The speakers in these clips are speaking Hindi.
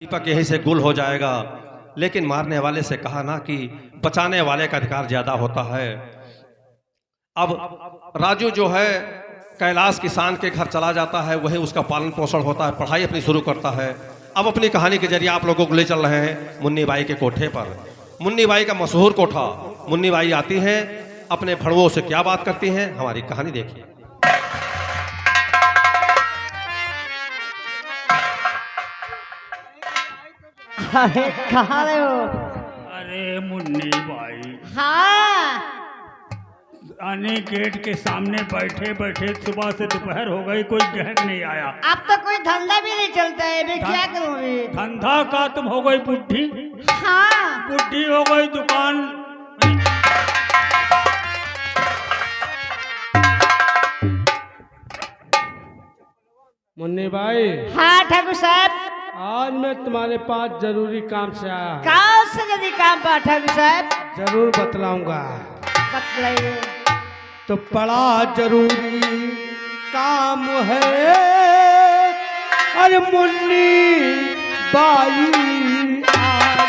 दीपक यहीं से गुल हो जाएगा। लेकिन मारने वाले से कहा ना कि बचाने वाले का अधिकार ज्यादा होता है। अब राजू जो है कैलाश किसान के घर चला जाता है, वही उसका पालन पोषण होता है, पढ़ाई अपनी शुरू करता है। अब अपनी कहानी के जरिए आप लोगों को ले चल रहे हैं मुन्नी बाई के कोठे पर। मुन्नी बाई का मशहूर कोठा। मुन्नी बाई आती हैं, अपने भड़वों से क्या बात करती हैं, हमारी कहानी देखिए। अरे कहाँ रहे हो? अरे मुन्नी बाई, हाँ आने गेट के सामने बैठे बैठे सुबह से दोपहर हो गई, कोई ग्राहक नहीं आया। अब तो कोई धंधा भी नहीं चलता है, मैं क्या करूँ अभी? धंधा का तुम हो गई बुढ़ी, हाँ बुढ़ी हो गई दुकान। मुन्नी भाई, हाँ ठाकुर साहब, आज मैं तुम्हारे पास जरूरी काम से आया हूँ। कहाँ से यदि काम पा ठाकुर साहब? जरूर बतलाऊंगा। बतलाइए। तो बड़ा जरूरी काम है, अरे मुन्नी बाई आज।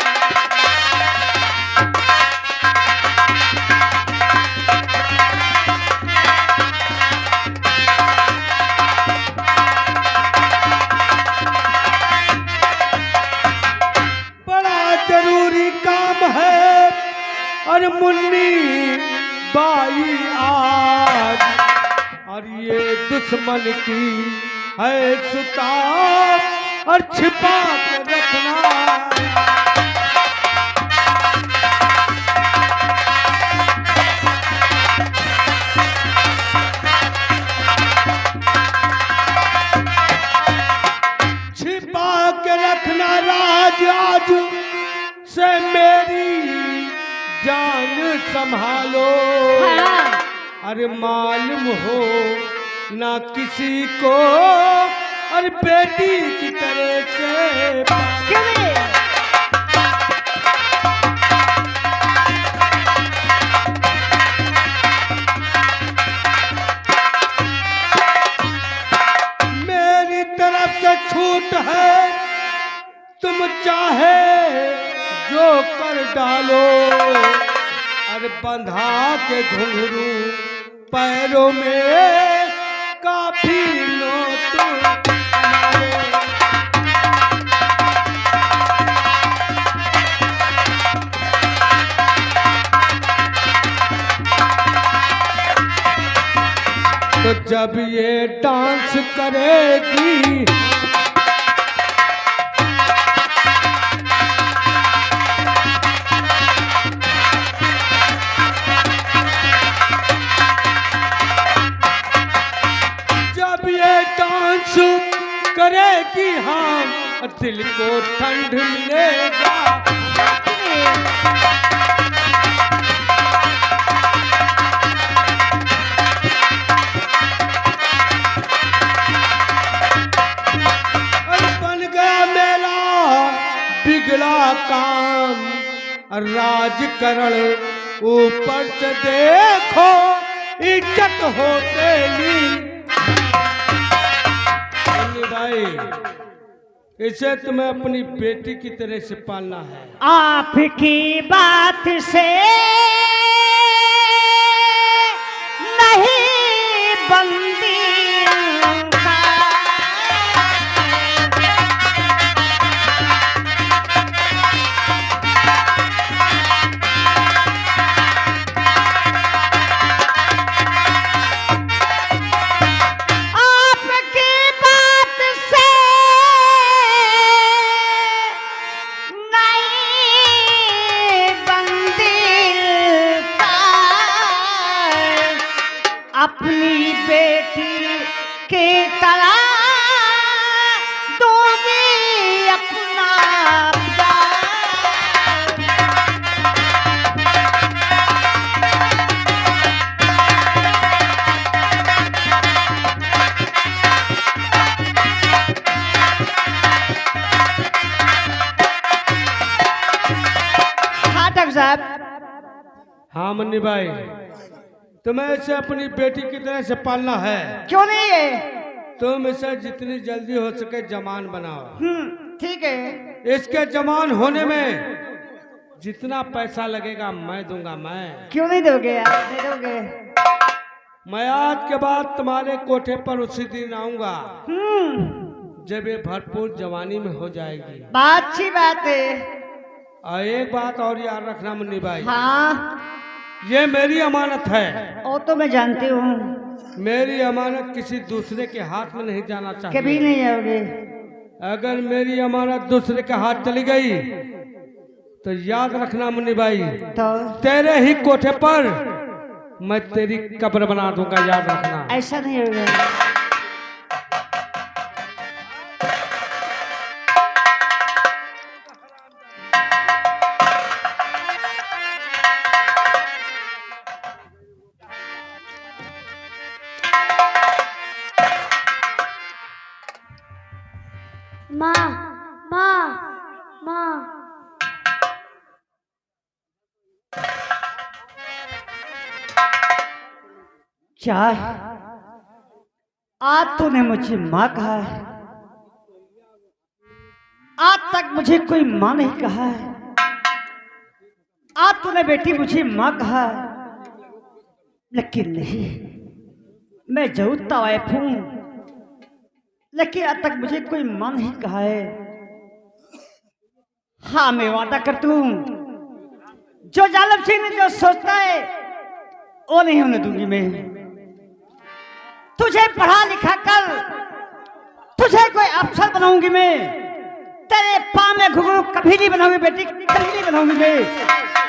बड़ा जरूरी काम है, अरे मुन्नी बाई आज। और ये दुश्मन की है सुतार और छिपा के रखना। छिपा के रखना राज आज से मेरी जान संभालो। हाँ अरे मालूम हो ना किसी को, अरे बेटी की तरह से क्यों नहीं? मेरी तरफ से छूट है, तुम चाहे जो कर डालो। अरे बंधा के घुंघरू पैरों में काफी लो तुम हमारे। तो जब ये डांस करेगी करेगी, हाँ दिल को ठंड मिलेगा। बन गया मेला बिगड़ा काम, राजकरण ऊपर से देखो इज्जत होते ही। भाई, इसे तुम्हें अपनी बेटी की तरह से पालना है। आपकी बात से नहीं बंदी अपनी बेटी के तरह दोगी अपना हाँ डॉक्टर साहब। हाँ मुन्नी भाई, तुम्हें इसे अपनी बेटी की तरह से पालना है। क्यों नहीं है? तुम इसे जितनी जल्दी हो सके जवान बनाओ। ठीक है। इसके जवान होने में जितना पैसा लगेगा मैं दूंगा। मैं क्यों नहीं दोगे यार, नहीं दोगे? मैं आज के बाद तुम्हारे कोठे पर उसी दिन आऊंगा जब ये भरपूर जवानी में हो जाएगी। बात अच्छी बात है। और एक बात और याद रखना मुन्नी भाई, हाँ ये मेरी अमानत है। वो तो मैं जानती हूँ। मेरी अमानत किसी दूसरे के हाथ में नहीं जाना चाहिए। कभी नहीं आओगे। अगर मेरी अमानत दूसरे के हाथ चली गई तो याद रखना मुन्नी भाई, तो तेरे ही कोठे पर मैं तेरी कब्र बना दूंगा। याद रखना। ऐसा नहीं होगा। माँ माँ माँ क्या आज तूने मुझे माँ कहा है? आज तक मुझे कोई माँ नहीं कहा है। आज तूने बेटी मुझे माँ कहा है, लेकिन नहीं, मैं जरूर तवायफ हूं, लेकिन आज तक मुझे कोई माँ नहीं कहा है। हाँ मैं वादा करता हूं, जो जालिम सिंह ने जो सोचता है वो नहीं होने दूंगी मैं। तुझे पढ़ा लिखा कर तुझे कोई अफसर बनाऊंगी मैं। तेरे पाँव में घुंघरू कभी नहीं बनाऊंगी बेटी, कभी नहीं बनाऊंगी मैं।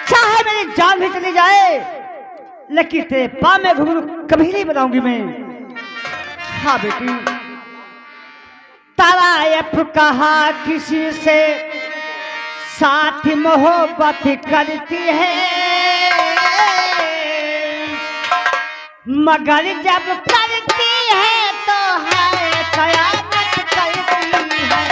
चाहे मेरी जान भी चली जाए, लेकिन तेरे पाँव में घुंघरू कभी नहीं बनाऊंगी मैं। हाँ बेटी, तवायफ कहा किसी से साथ मोहब्बत करती है, मगर जब करती है तो है कयामत करती है।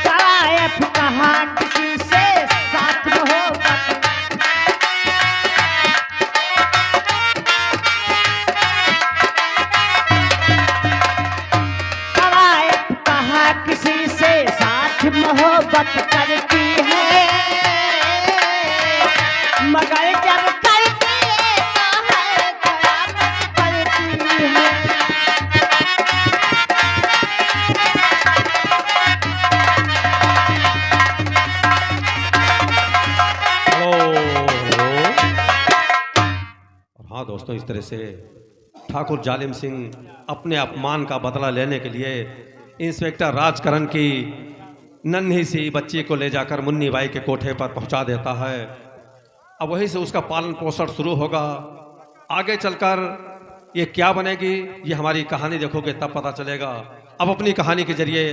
तवायफ कहा किसी से साथ मोहब्बत, किसी से साथ मोहब्बत करती है, मगर जब करती है तो है कयामत करती है। और हाँ दोस्तों, इस तरह से ठाकुर जालिम सिंह अपने अपमान का बदला लेने के लिए इंस्पेक्टर राजकरण की नन्ही सी बच्ची को ले जाकर मुन्नी बाई के कोठे पर पहुंचा देता है। अब वहीं से उसका पालन पोषण शुरू होगा। आगे चलकर ये क्या बनेगी, ये हमारी कहानी देखोगे तब पता चलेगा। अब अपनी कहानी के जरिए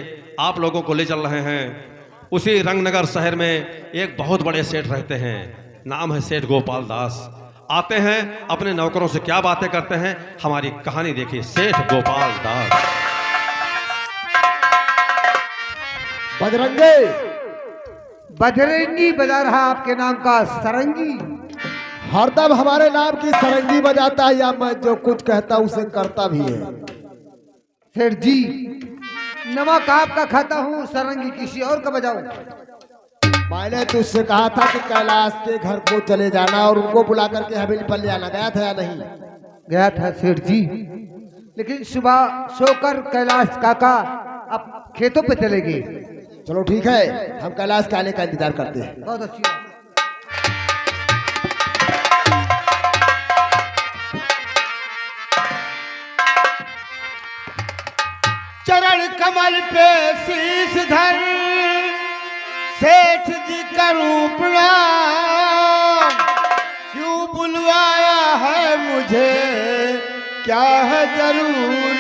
आप लोगों को ले चल रहे हैं उसी रंगनगर शहर में एक बहुत बड़े सेठ रहते हैं, नाम है सेठ गोपाल दास। आते हैं, अपने नौकरों से क्या बातें करते हैं, हमारी कहानी देखिए। सेठ गोपाल दास। बजरंगे, बजरंगी बजा रहा आपके नाम का सरंगी। हरदम हमारे नाम की सरंगी बजाता है, या मैं जो कुछ कहता हूं उसे करता भी है। सेठ जी, नमक आपका खाता हूँ, सरंगी किसी और का बजाऊं? मैंने तुझसे कहा था कि कैलाश के घर को चले जाना और उनको बुला करके हवेली पर ले आना। गया था या नहीं? गया था सेठ जी, लेकिन सुबह सोकर कैलाश काका अब खेतों पे चले गए। चलो ठीक है, हम कैलाश के आने का इंतजार करते हैं। बहुत अच्छी बात। चरण कमल पे शीश धर सेठ जी करूं प्रणाम। क्यों बुलवाया है मुझे, क्या है जरूरी?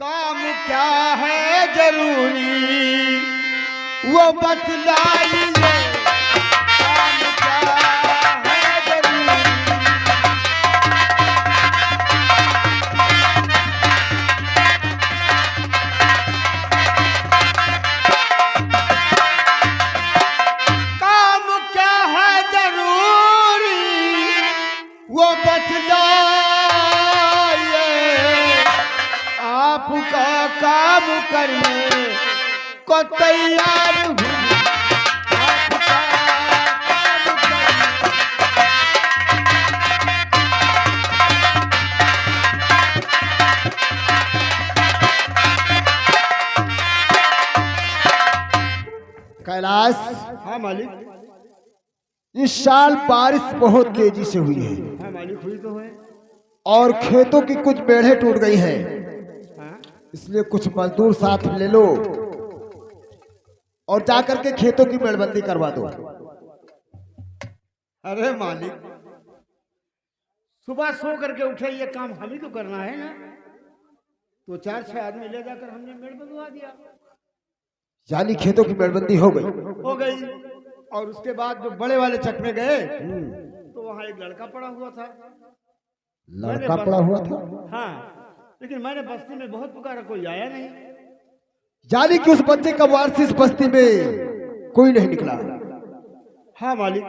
काम क्या है जरूरी, वो बतलाइए काम क्या है जरूरी। काम क्या है जरूरी वो बतलाइए, आपका काम करने को तैयार हूँ। आपका काम कैलाश। हाँ मालिक। इस साल बारिश बहुत तेजी से हुई है। हाँ मालिक, हुई तो है। और खेतों की कुछ बेड़ें टूट गई हैं, इसलिए कुछ मजदूर साथ ले लो और जाकर के खेतों की मेड़बंदी करवा दो। अरे मालिक, सुबह सो करके उठे, ये काम हम ही तो करना है ना। तो 4-6 आदमी ले जाकर हमने मेड़ बंधवा दिया। यानी खेतों की मेड़बंदी हो गई। हो गई। और उसके बाद जो बड़े वाले चक में गए तो वहाँ एक लड़का पड़ा हुआ था। लड़का पड़ा हुआ था? हाँ, लेकिन मैंने बस्ती में बहुत पुकारा, कोई आया नहीं। यानी कि उस बच्चे का वारस इस बस्ती में कोई नहीं निकला। हाँ मालिक।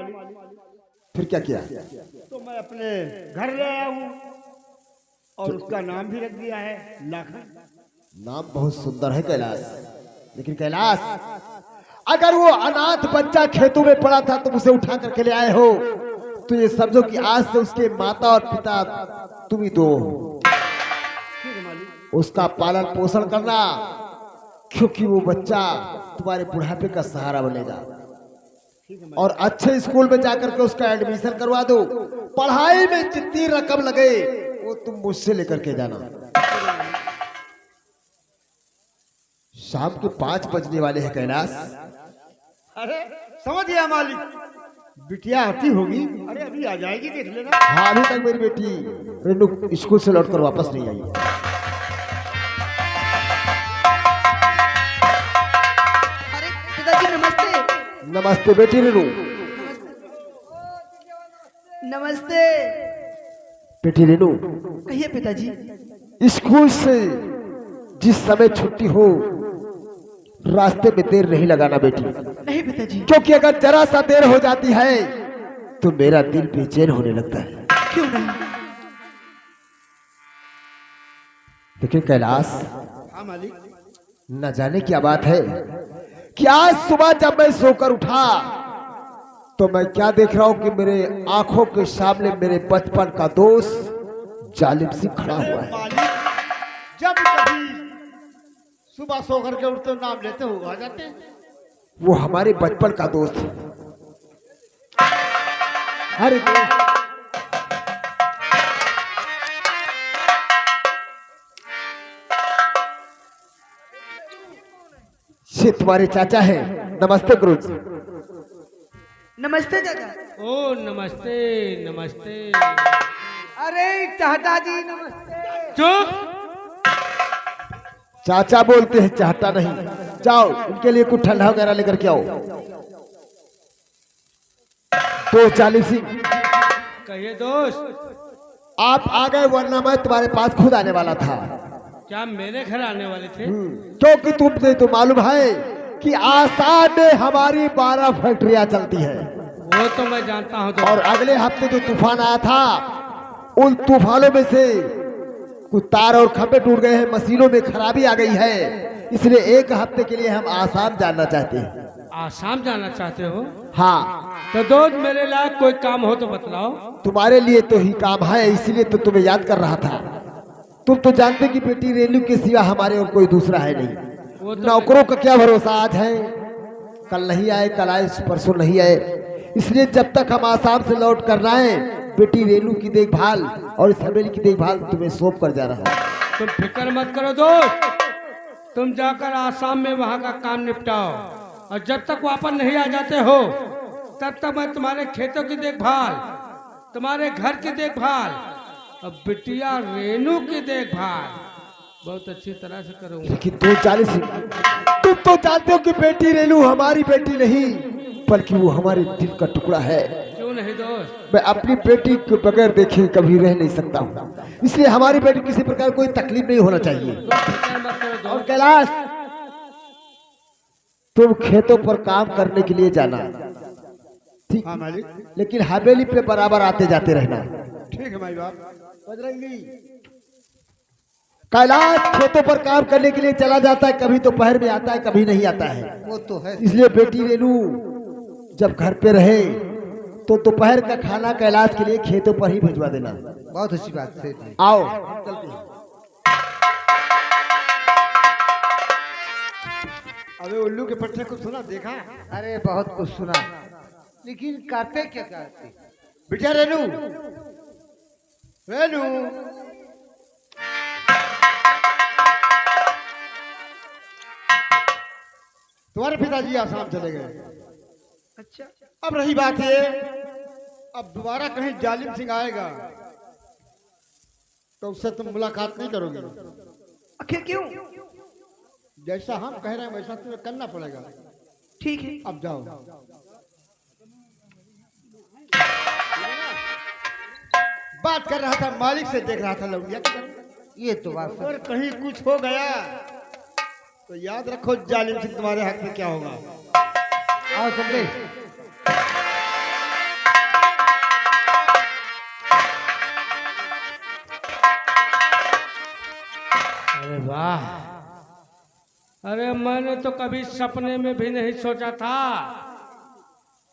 फिर क्या किया? तो मैं अपने घर ले आया हूँ और उसका नाम भी रख दिया है लाखन। नाम बहुत सुंदर है कैलाश, लेकिन कैलाश अगर वो अनाथ बच्चा खेतों में पड़ा था तुम उसे उठा करके ले आए हो तो ये समझो कि आज से उसके माता और पिता तुम ही दो हो। उसका पालन पोषण करना, क्योंकि वो बच्चा तुम्हारे बुढ़ापे का सहारा बनेगा। और अच्छे स्कूल में जाकर के उसका एडमिशन करवा दो। पढ़ाई में जितनी रकम लगे वो तुम मुझसे लेकर के जाना। शाम के 5 बजने वाले हैं कैलाश। अरे समझ गया मालिक, बिटिया आती होगी। अरे अभी आ जाएगी, देख लेना। हाँ, अभी तक मेरी बेटी रेनू स्कूल से लौटकर वापस नहीं आई। अरे पिताजी नमस्ते। नमस्ते बेटी रेनू। नमस्ते बेटी रेनू, कहिए पिताजी। स्कूल से जिस समय छुट्टी हो रास्ते में देर नहीं लगाना बेटी। नहीं पिताजी। क्योंकि अगर जरा सा देर हो जाती है तो मेरा दिल बेचैन होने लगता है। क्यों नहीं? देखिए कैलाश, हाँ मालिक। न जाने क्या बात है कि आज सुबह जब मैं सोकर उठा तो मैं क्या देख रहा हूं कि मेरे आंखों के सामने मेरे बचपन का दोस्त जालिम सिंह खड़ा हुआ है। मालिक, जब कभी सुबह सो करके उठते नाम लेते हो आ जाते हैं। वो हमारे बचपन का दोस्त है। अरे ये तुम्हारे चाचा है। नमस्ते गुरुजी। नमस्ते चाचा। ओ नमस्ते नमस्ते। अरे चाचा जी नमस्ते। चुप। चाचा बोलते हैं, चाहता नहीं। जाओ उनके लिए कुछ ठंडा वगैरह लेकर के आओ। तो जालिम सिंह, कहिए दोस्त। आप आ गए, वरना मैं तुम्हारे पास खुद आने वाला था। क्या मेरे घर आने वाले थे? क्योंकि तुमसे तो मालूम है कि आसाम में हमारी 12 फैक्ट्रियां चलती है। वो तो मैं जानता हूँ। तो और अगले हफ्ते जो तूफान आया था, उन तूफानों में से कुछ तार और खंभे टूट गए हैं, मशीनों में खराबी आ गई है। इसलिए 1 हफ्ते के लिए हम आसाम जाना चाहते हैं। आसाम जाना चाहते हो? हाँ। तो दोस्त मेरे लायक कोई काम हो तो बतलाओ। तुम्हारे लिए तो ही काम है, इसीलिए तो तुम्हें याद कर रहा था। तुम तो जानते कि बेटी रेणु के सिवा हमारे और कोई दूसरा है नहीं। नौकरों का क्या भरोसा, आज है कल नहीं आए, कल आए परसों नहीं आए। इसलिए जब तक हम आसाम से लौट कर आए, बेटी रेणु की देखभाल और इस हवेली की देखभाल तुम्हें सौंप कर जा रहा है। तुम फिक्र मत करो दोस्त, तुम जाकर आसाम में वहाँ का काम निपटाओ। और जब तक वापस नहीं आ जाते हो तब तक मैं तुम्हारे खेतों की देखभाल, तुम्हारे घर की देखभाल और बिटिया रेणु की देखभाल बहुत अच्छी तरह से करूंगा। लेकिन तू तुम तो जानते हो कि बेटी रेनू हमारी बेटी नहीं बल्कि वो हमारे दिल का टुकड़ा है। क्यों नहीं दोस्त? मैं अपनी बेटी के बगैर देखे कभी रह नहीं सकता हूँ, इसलिए हमारी बेटी किसी प्रकार कोई तकलीफ नहीं होना चाहिए। और कैलाश, तुम खेतों पर काम करने के लिए जाना, ठीक? हाँ मालिक। लेकिन हवेली पे बराबर आते जाते रहना। ठीक है माई बाप। बजरंगी, कैलाश खेतों पर काम करने के लिए चला जाता है, कभी दोपहर में आता है कभी नहीं आता है। वो तो है। इसलिए बेटी रेनू जब घर पे रहे तो दोपहर का खाना कैलाश के लिए खेतों पर ही भिजवा देना। बहुत अच्छी बात है। आओ। अबे उल्लू के पट्टे को सुना, देखा? अरे बहुत कुछ सुना, लेकिन करते क्या करते? बिटिया रेनू, रेनू, तुम्हारे पिताजी आसाम चले गए। अच्छा, अब रही बात ये, अब दोबारा कहीं जालिम सिंह आएगा तो उससे तुम मुलाकात नहीं करोगे। आखिर क्यों? जैसा हम कह रहे हैं वैसा तुम्हें करना पड़ेगा। ठीक है। अब जाओ। बात कर रहा था मालिक से, देख रहा था लौंडिया की तरफ। ये तो बात और कहीं कुछ हो गया तो याद रखो जालिम सिंह तुम्हारे हाथ में क्या होगा। आओ समझे। अरे वाह, अरे मैंने तो कभी सपने में भी नहीं सोचा था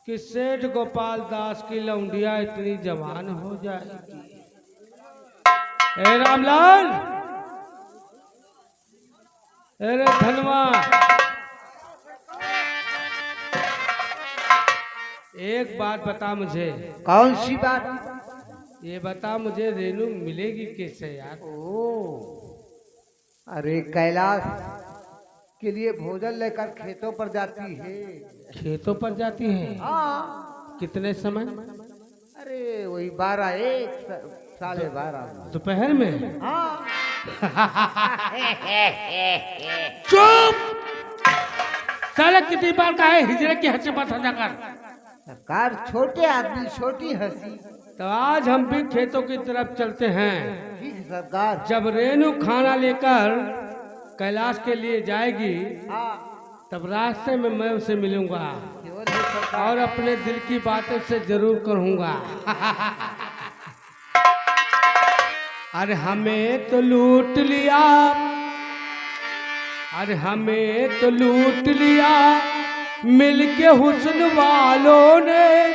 कि सेठ गोपाल दास की लौंडिया इतनी जवान हो जाएगी। ए रामलाल, अरे धनवा, एक बात बता मुझे। कौन सी बात? ये बता मुझे, रेनू मिलेगी कैसे यार? अरे कैलाश के लिए भोजन लेकर खेतों पर जाती है। खेतों पर जाती है? हाँ। कितने समय? अरे वही 12 साढ़े 12। दोपहर में? हाँ। चुप! साले कितनी बार कहा है हिजड़े की हंसी मत हंसा कर। सरकार, छोटे आदमी छोटी हंसी। तो आज हम भी खेतों की तरफ चलते हैं। ठीक है सरकार। जब रेनू खाना लेकर कैलाश के लिए जाएगी हाँ, तब रास्ते में मैं उसे मिलूंगा केवल है सरकार। और अपने दिल की बातें से जरूर कहूंगा। अरे हमें तो लूट लिया, अरे हमें तो लूट लिया मिलके हुस्न वालों ने,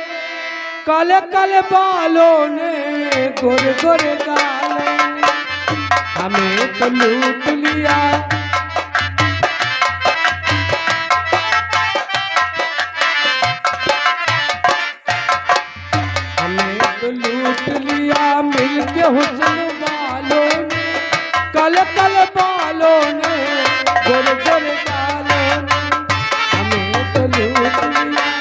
काले काले बालों ने, गोरे गोरे गालों ने, हमें तो लूट लिया। हमें तो लूट लिया मिलके हुस्न वालों ने, काले काले बालों ने, गोरे गोरे गालों ने, हमें तो लूट लिया।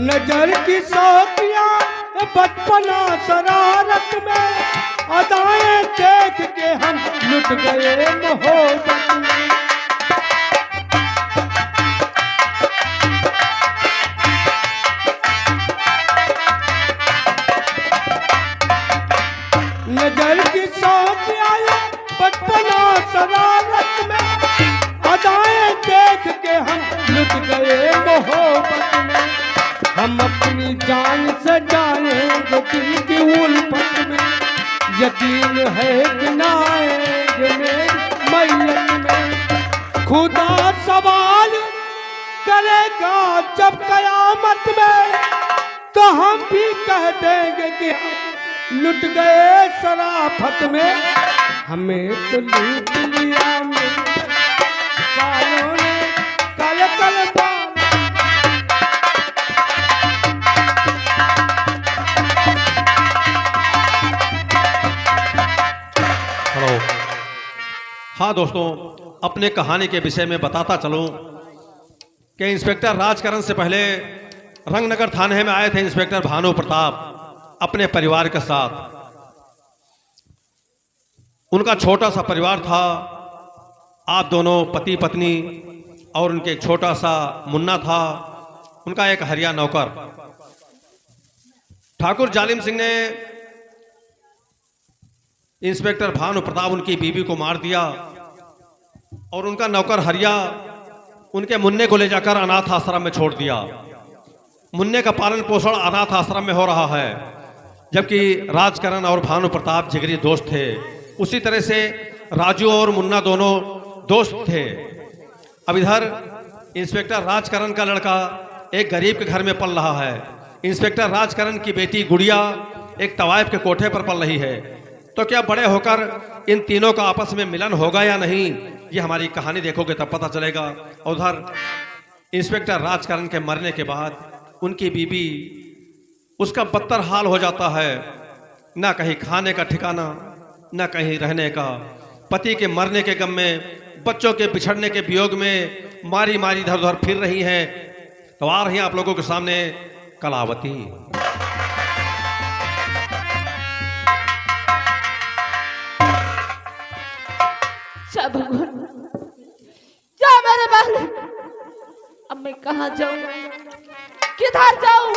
नजर की शौकियां बचपना शरारत में, अदाएं देख के हम लुट गए मोहब्बत में। नजर की शौकियां बचपना शरारत में, अदाएं देख के हम लुट गए मोहब्बत में। हम अपनी जान से जाएंगे दिल की उल्फत में, यकीन है कि ना आएंगे मेरी मैयत में। खुदा सवाल करेगा जब कयामत में, तो हम भी कह देंगे कि हम लुट गए शराफत में। हमें तो लूट लिया बालों ने, काले काले बाल। हेलो। हाँ दोस्तों, अपने कहानी के विषय में बताता चलूं कि इंस्पेक्टर राजकरण से पहले रंगनगर थाने में आए थे इंस्पेक्टर भानु प्रताप अपने परिवार के साथ। उनका छोटा सा परिवार था। आप दोनों पति पत्नी और उनके छोटा सा मुन्ना था, उनका एक हरिया नौकर। ठाकुर जालिम सिंह ने इंस्पेक्टर भानु प्रताप उनकी बीवी को मार दिया और उनका नौकर हरिया उनके मुन्ने को ले जाकर अनाथ आश्रम में छोड़ दिया। मुन्ने का पालन पोषण अनाथ आश्रम में हो रहा है, जबकि राजकरण और भानु प्रताप जिगरी दोस्त थे। उसी तरह से राजू और मुन्ना दोनों दोस्त थे। अब इधर इंस्पेक्टर राजकरण का लड़का एक गरीब के घर में पल रहा है। इंस्पेक्टर राजकरण की बेटी गुड़िया एक तवायफ के कोठे पर पल रही है। तो क्या बड़े होकर इन तीनों का आपस में मिलन होगा या नहीं, ये हमारी कहानी देखोगे तब पता चलेगा। और उधर इंस्पेक्टर राजकरण के मरने के बाद उनकी बीवी, उसका बदतर हाल हो जाता है। ना कहीं खाने का ठिकाना, ना कहीं रहने का। पति के मरने के गम में, बच्चों के बिछड़ने के वियोग में मारी मारी इधर उधर फिर रही हैं। तो आ रही हैं आप लोगों के सामने कलावती। जा मेरे मालिक, अब मैं कहाँ जाऊं, किधर जाऊं,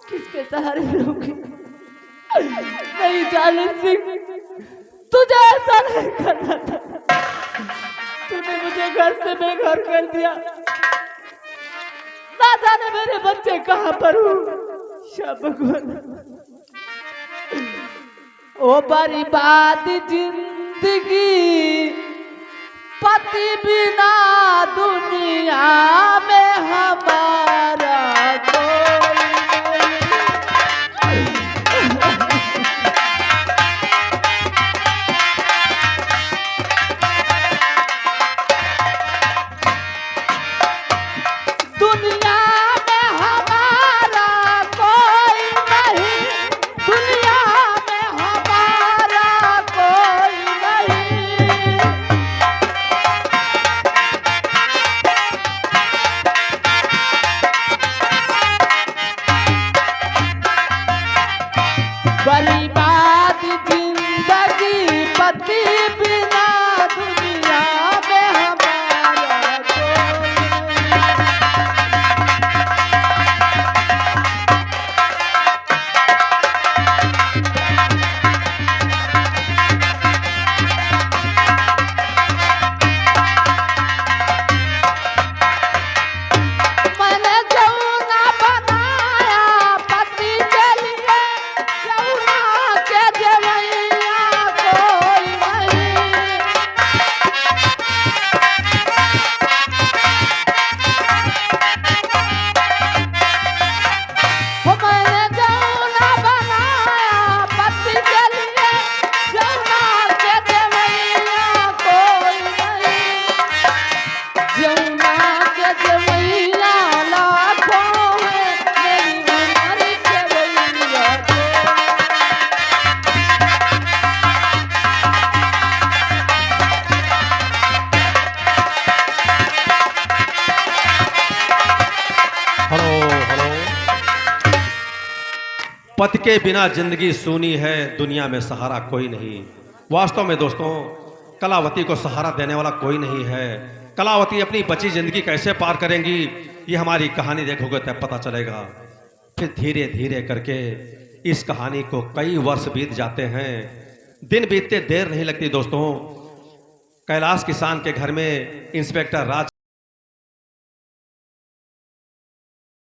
किसके सहारे रहूंगी? नहीं जालिम सिंह, तुझे ऐसा नहीं करना था। तूने मुझे घर से बेघर कर दिया। ना जाने मेरे बच्चे कहाँ पर हो। ओ बर्बाद जिंदगी, पति बिना दुनिया में हमारा कोई दुनिया में हमारा कोई नहीं, दुनिया में हमारा कोई नहीं। बर्बाद जिंदगी, पति बिना दुनिया में हमारा कोई मैंने जौना बनाया पति के लिए, जौना के जवैया कोई नहीं। वो मैंने जौना बनाया पति के लिए, जौना के जवैया कोई नहीं। जौना के जवैया लाखों है, मेरी उम्र के वैया हेलो हेलो। पति के बिना जिंदगी सूनी है, दुनिया में सहारा कोई नहीं। वास्तव में दोस्तों, कलावती को सहारा देने वाला कोई नहीं है। कलावती अपनी बची जिंदगी कैसे पार करेंगी, ये हमारी कहानी देखोगे तब पता चलेगा। फिर धीरे धीरे करके इस कहानी को कई वर्ष बीत जाते हैं। दिन बीतते देर नहीं लगती दोस्तों। कैलाश किसान के घर में इंस्पेक्टर राज